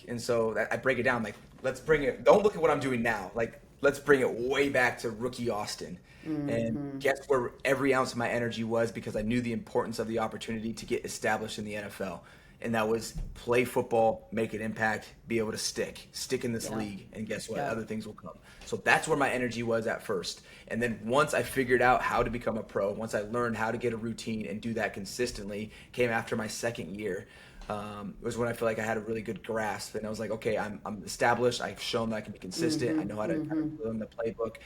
And so I break it down. Like, let's bring it. Don't look at what I'm doing now. Like, let's bring it way back to rookie Austin. And guess where every ounce of my energy was, because I knew the importance of the opportunity to get established in the NFL. and that was play football, make an impact, be able to stick in this league, and guess what? Other things will come. So that's where my energy was at first. And then once I figured out how to become a pro, once I learned how to get a routine and do that consistently, came after my second year. Was when I feel like I had a really good grasp, and I was like, okay, I'm established. I've shown that I can be consistent. I know how to kind of learn the playbook.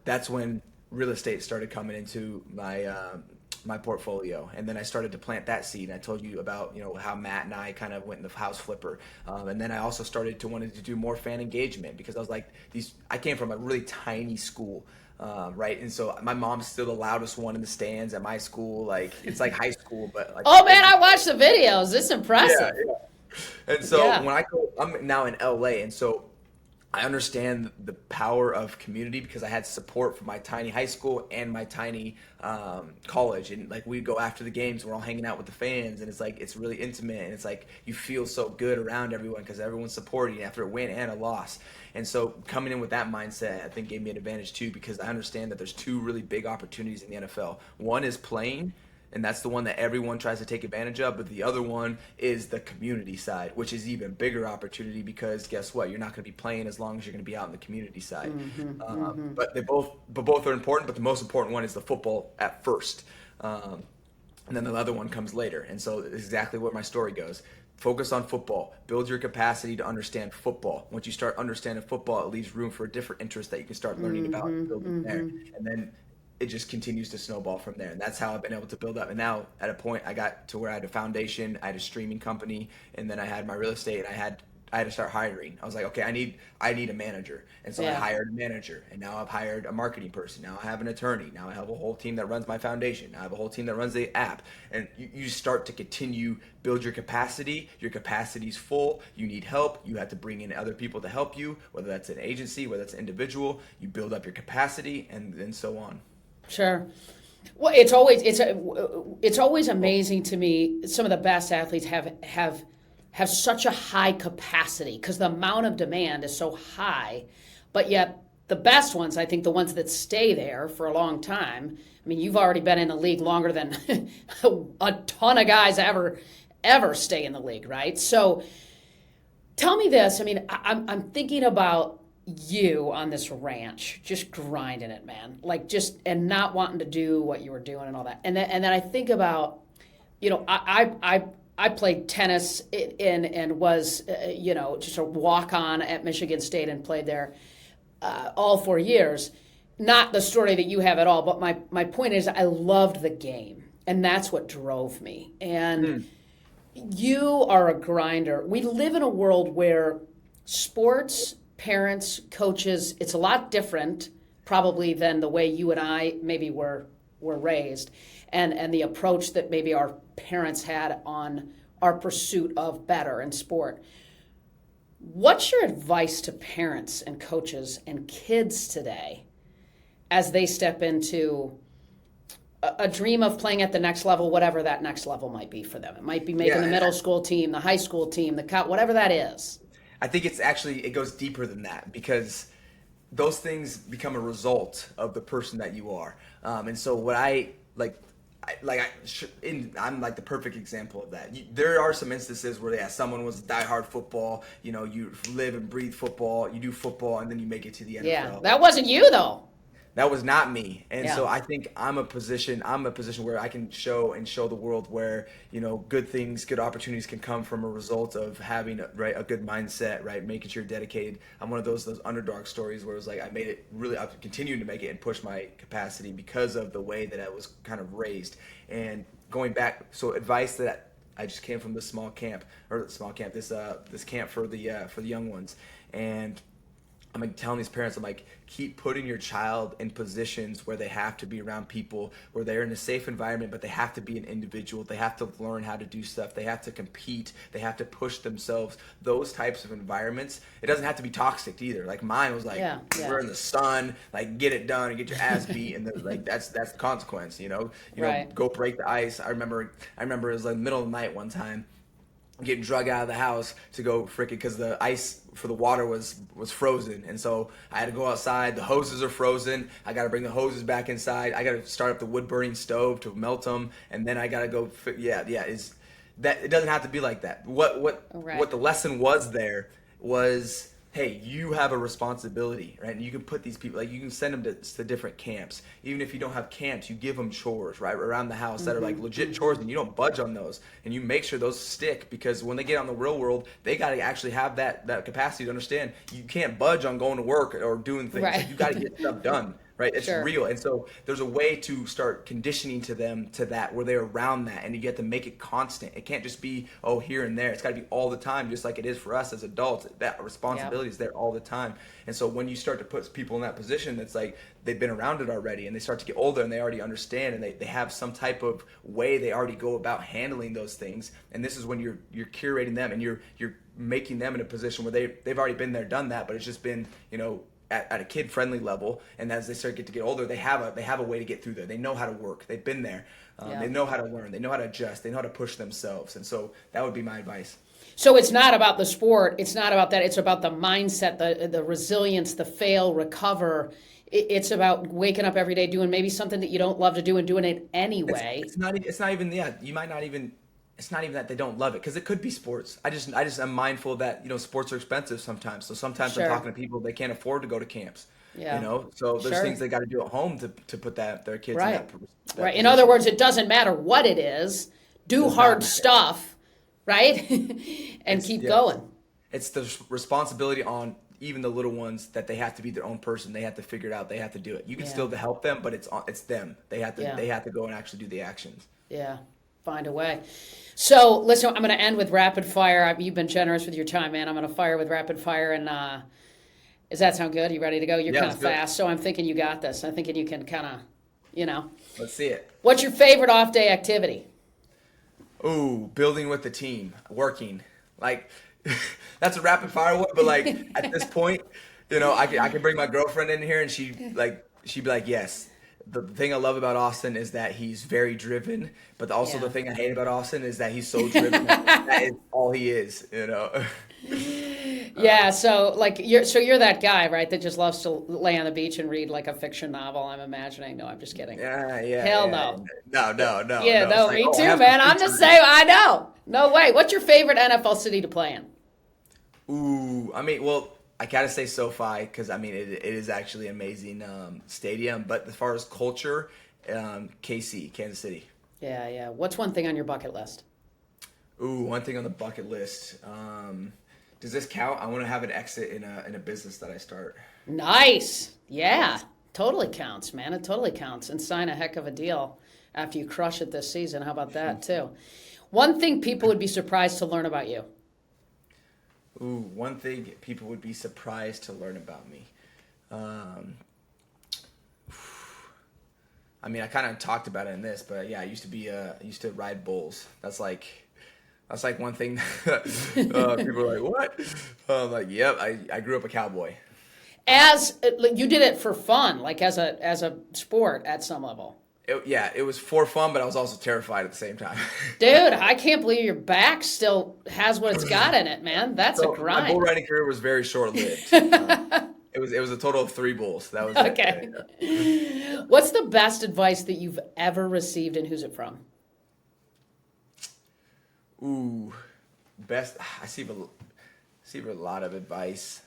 That's when real estate started coming into my portfolio, and then I started to plant that seed. And I told you about how Matt and I kind of went in the house flipper, and then I also started to wanted to do more fan engagement because I was like I came from a really tiny school. Right, and so my mom's still the loudest one in the stands at my school. Like it's like high school, but like Oh man, I watched the videos. It's impressive. And so when I'm now in LA, and so I understand the power of community because I had support from my tiny high school and my tiny college, and like we'd go after the games, we're all hanging out with the fans, and it's like it's really intimate, and it's like you feel so good around everyone because everyone's supporting you after a win and a loss. And so coming in with that mindset, I think gave me an advantage too, because I understand that there's two really big opportunities in the NFL. One is playing, and that's the one that everyone tries to take advantage of. But the other one is the community side, which is even bigger opportunity because guess what? You're not going to be playing as long as you're going to be out in the community side. But both are important. But the most important one is the football at first, and then the other one comes later. And so it's exactly where my story goes. Focus on football. Build your capacity to understand football. Once you start understanding football, it leaves room for a different interest that you can start learning about and building there. And then it just continues to snowball from there. And that's how I've been able to build up. And now at a point I got to where I had a foundation, I had a streaming company, and then I had my real estate, and I had to start hiring. I was like, okay, I need a manager. And so I hired a manager, and now I've hired a marketing person. Now I have an attorney. Now I have a whole team that runs my foundation. Now I have a whole team that runs the app. And you start to continue build your capacity. Your capacity's full. You need help. You have to bring in other people to help you, whether that's an agency, whether that's an individual. You build up your capacity, and then so on. Sure. Well, it's always amazing to me. Some of the best athletes have such a high capacity because the amount of demand is so high, but yet the best ones, I think the ones that stay there for a long time. I mean, you've already been in the league longer than a ton of guys ever stay in the league, right? So tell me this. I mean, I'm thinking about you on this ranch, just grinding it, man, like and not wanting to do what you were doing and all that. And then I think about, I played tennis and was, just a walk-on at Michigan State and played there all 4 years. Not the story that you have at all, but my point is I loved the game, and that's what drove me. And you are a grinder. We live in a world where sports, parents, coaches, it's a lot different probably than the way you and I maybe were raised, and the approach that maybe our parents had on our pursuit of better in sport. What's your advice to parents and coaches and kids today as they step into a dream of playing at the next level, whatever that next level might be for them? It might be making the middle school team, the high school team, whatever that is. I think it goes deeper than that because those things become a result of the person that you are. And so what I'm like the perfect example of that. There are some instances where someone was diehard football, you live and breathe football, you do football, and then you make it to the NFL. Yeah, that wasn't you though. That was not me. And so I think I'm a position where I can show the world where, good things, good opportunities can come from a result of having a good mindset, right? Making sure you're dedicated. I'm one of those underdog stories where it was like I made it really, I'm continuing to make it and push my capacity because of the way that I was kind of raised. And going back, so advice that I just came from this camp for the young ones. And I'm like telling these parents, I'm like, keep putting your child in positions where they have to be around people, where they're in a safe environment, but they have to be an individual. They have to learn how to do stuff. They have to compete. They have to push themselves. Those types of environments. It doesn't have to be toxic either. Like mine was like, we're in the sun, like get it done and get your ass beat, and like that's the consequence. Go break the ice. I remember it was like middle of the night one time. Getting drug out of the house to go because the ice for the water was frozen, and so I had to go outside. The hoses are frozen. I got to bring the hoses back inside. I got to start up the wood burning stove to melt them, and then I got to go. that it doesn't have to be like that. What the lesson was there was, hey, you have a responsibility, right? And you can put these people, like you can send them to different camps. Even if you don't have camps, you give them chores, right, around the house that are like legit chores, and you don't budge on those, and you make sure those stick, because when they get out in the real world, they got to actually have that capacity to understand you can't budge on going to work or doing things. Right. Like, you got to get stuff done. Right, it's Sure. real, and so there's a way to start conditioning to them to that, where they're around that, and you get to make it constant. It can't just be here and there. It's got to be all the time, just like it is for us as adults. That responsibility is there all the time, and so when you start to put people in that position, it's like they've been around it already, and they start to get older, and they already understand, and they have some type of way they already go about handling those things. And this is when you're curating them, and you're making them in a position where they've already been there, done that, but it's just been at a kid-friendly level, and as they start to get older, they have a way to get through there. They know how to work. They've been there. They know how to learn. They know how to adjust. They know how to push themselves. And so that would be my advice. So it's not about the sport. It's not about that. It's about the mindset, the resilience, the fail, recover. It's about waking up every day doing maybe something that you don't love to do and doing it anyway. It's not even you might not even. It's not even that they don't love it, because it could be sports. I just am mindful that sports are expensive sometimes. So sometimes Sure. I'm talking to people, they can't afford to go to camps. Yeah. So there's Sure. things they got to do at home to put their kids Right. in that Right. In position. other words, it doesn't matter what it is. Do Does not hard matter. stuff, right? And keep going. It's the responsibility on even the little ones that they have to be their own person. They have to figure it out. They have to do it. You can still help them, but it's them. They have to go and actually do the actions. Yeah. Find a way. So, listen, I'm going to end with rapid fire. You've been generous with your time, man. I'm going to fire with rapid fire. And does that sound good? You ready to go? You're kind of fast, so I'm thinking you got this. I'm thinking you can kind of, Let's see it. What's your favorite off-day activity? Ooh, building with the team, working. Like, that's a rapid fire one, but like at this point, I can bring my girlfriend in here, and she'd be like, yes. The thing I love about Austin is that he's very driven, but also the thing I hate about Austin is that he's so driven. That is all he is. Yeah, so you're that guy, right, that just loves to lay on the beach and read like a fiction novel, I'm imagining. No, I'm just kidding. Yeah. Hell no. No. Yeah, no. no, It's me like, too, I have man. to I'm just saying, I know. No way. What's your favorite NFL city to play in? Ooh, well, I gotta say SoFi, because it is actually an amazing stadium. But as far as culture, KC, Kansas City. Yeah. What's one thing on your bucket list? Ooh, one thing on the bucket list. Does this count? I want to have an exit in a business that I start. Nice. Yeah, totally counts, man. It totally counts. And sign a heck of a deal after you crush it this season. How about that, too? One thing people would be surprised to learn about you. Ooh, one thing people would be surprised to learn about me. I kind of talked about it in this, but yeah, I used to ride bulls. That's like one thing people are like, what? I'm like, yep, I grew up a cowboy. You did it for fun, like as a sport at some level. It was for fun, but I was also terrified at the same time. Dude, I can't believe your back still has what it's got in it, man. That's a grind. My bull riding career was very short-lived. It was a total of 3 bulls. That was okay. It. What's the best advice that you've ever received, and who's it from? Ooh, best. I receive a lot of advice.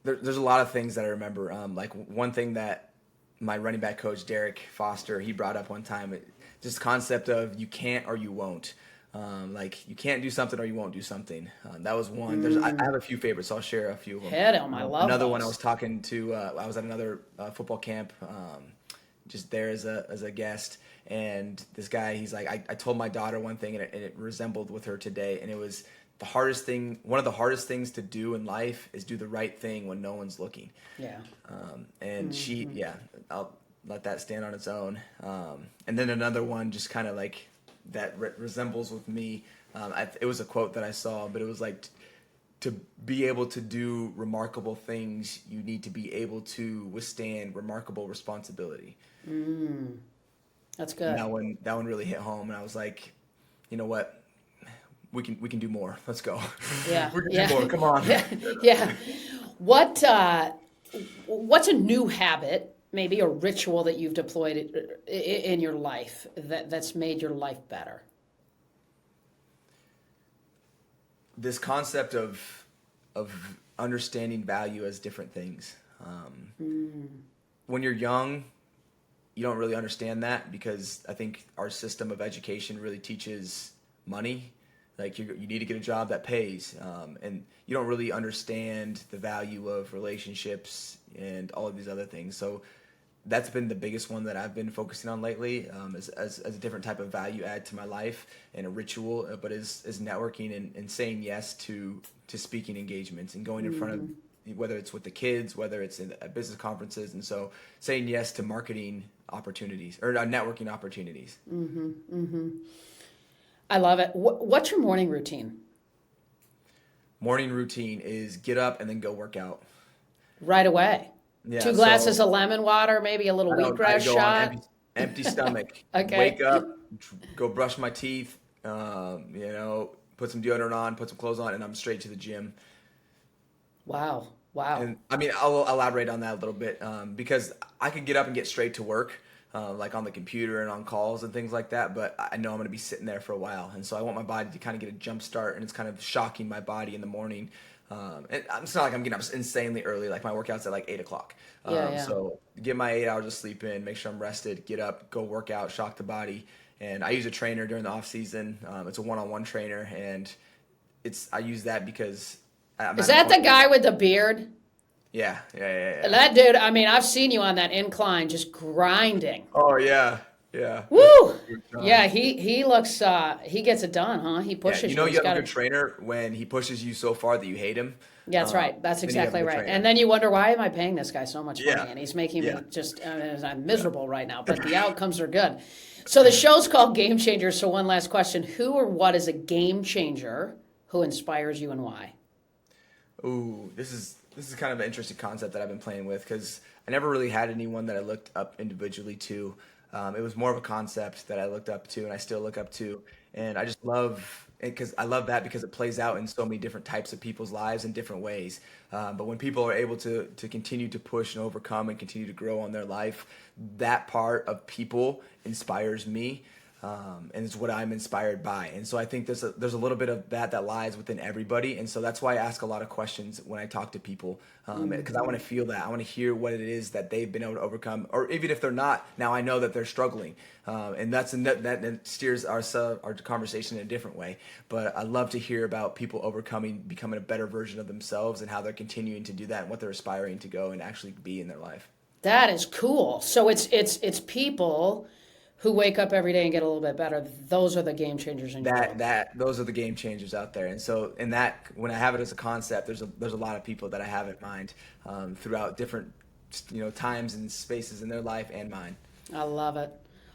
There's a lot of things that I remember. Like one thing that my running back coach, Derek Foster, he brought up one time, just the concept of you can't or you won't. Like you can't do something or you won't do something. That was one. I have a few favorites. So I'll share a few of them. Hit 'em. I love another those. one. I was talking to. I was at another football camp, just there as a guest, and this guy. He's like, I told my daughter one thing, and it resembled with her today, and it was the hardest thing. One of the hardest things to do in life is do the right thing when no one's looking. Yeah. And I'll let that stand on its own. And then another one, just kind of like that resembles with me. It was a quote that I saw, but it was like, to be able to do remarkable things, you need to be able to withstand remarkable responsibility. That's good. And that one really hit home, and I was like, you know what? We can do more. Let's go. Yeah. We can do more. Come on. Yeah. What's a new habit, maybe a ritual that you've deployed in your life that's made your life better? This concept of understanding value as different things. When you're young, you don't really understand that because I think our system of education really teaches money. Like you need to get a job that pays, and you don't really understand the value of relationships and all of these other things. So that's been the biggest one that I've been focusing on lately, as a different type of value add to my life and a ritual, but is networking and saying yes to speaking engagements and going in front of, whether it's with the kids, whether it's at business conferences, and so saying yes to marketing opportunities or networking opportunities. I love it. What's your morning routine? Morning routine is get up and then go work out. Right away. Yeah, 2 glasses of lemon water, maybe a little wheatgrass I go shot. on empty stomach. Okay. Wake up, go brush my teeth, put some deodorant on, put some clothes on, and I'm straight to the gym. Wow. And I mean, I'll elaborate on that a little bit, because I could get up and get straight to work, like on the computer and on calls and things like that, but I know I'm going to be sitting there for a while. And so I want my body to kind of get a jump start, and it's kind of shocking my body in the morning. And it's not like I'm getting up insanely early, like my workout's at like 8 o'clock. So get my 8 hours of sleep in, make sure I'm rested, get up, go work out, shock the body. And I use a trainer during the off season. It's a one-on-one trainer, and I use that because Is that the guy with the beard? Yeah. That dude, I mean, I've seen you on that incline just grinding. Oh, yeah. Woo! Yeah, he looks, he gets it done, huh? He pushes you. You have got a good trainer when he pushes you so far that you hate him. Yeah, that's right. That's exactly right. Trainer. And then you wonder, why am I paying this guy so much money? Yeah. And he's making me just, I'm miserable right now, but the outcomes are good. So the show's called Game Changers. So one last question. Who or what is a game changer who inspires you and why? Ooh, this is kind of an interesting concept that I've been playing with because I never really had anyone that I looked up individually to. It was more of a concept that I looked up to and I still look up to. And I just love it because I love that because it plays out in so many different types of people's lives in different ways. But when people are able to continue to push and overcome and continue to grow on their life, that part of people inspires me. And it's what I'm inspired by. And so I think there's a little bit of that lies within everybody. And so that's why I ask a lot of questions when I talk to people, because I want to feel that. I want to hear what it is that they've been able to overcome, or even if they're not, now I know that they're struggling. And that steers our conversation in a different way. But I love to hear about people overcoming, becoming a better version of themselves and how they're continuing to do that and what they're aspiring to go and actually be in their life. That is cool. So it's people who wake up every day and get a little bit better. Those are the game changers in your life. Those are the game changers out there. And so in that, when I have it as a concept, there's a lot of people that I have in mind throughout different times and spaces in their life and mine. I love it.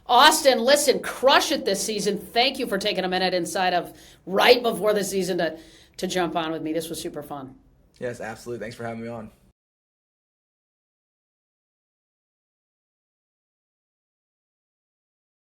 Austin, listen, crush it this season. Thank you for taking a minute inside of right before the season to jump on with me. This was super fun. Yes, absolutely. Thanks for having me on.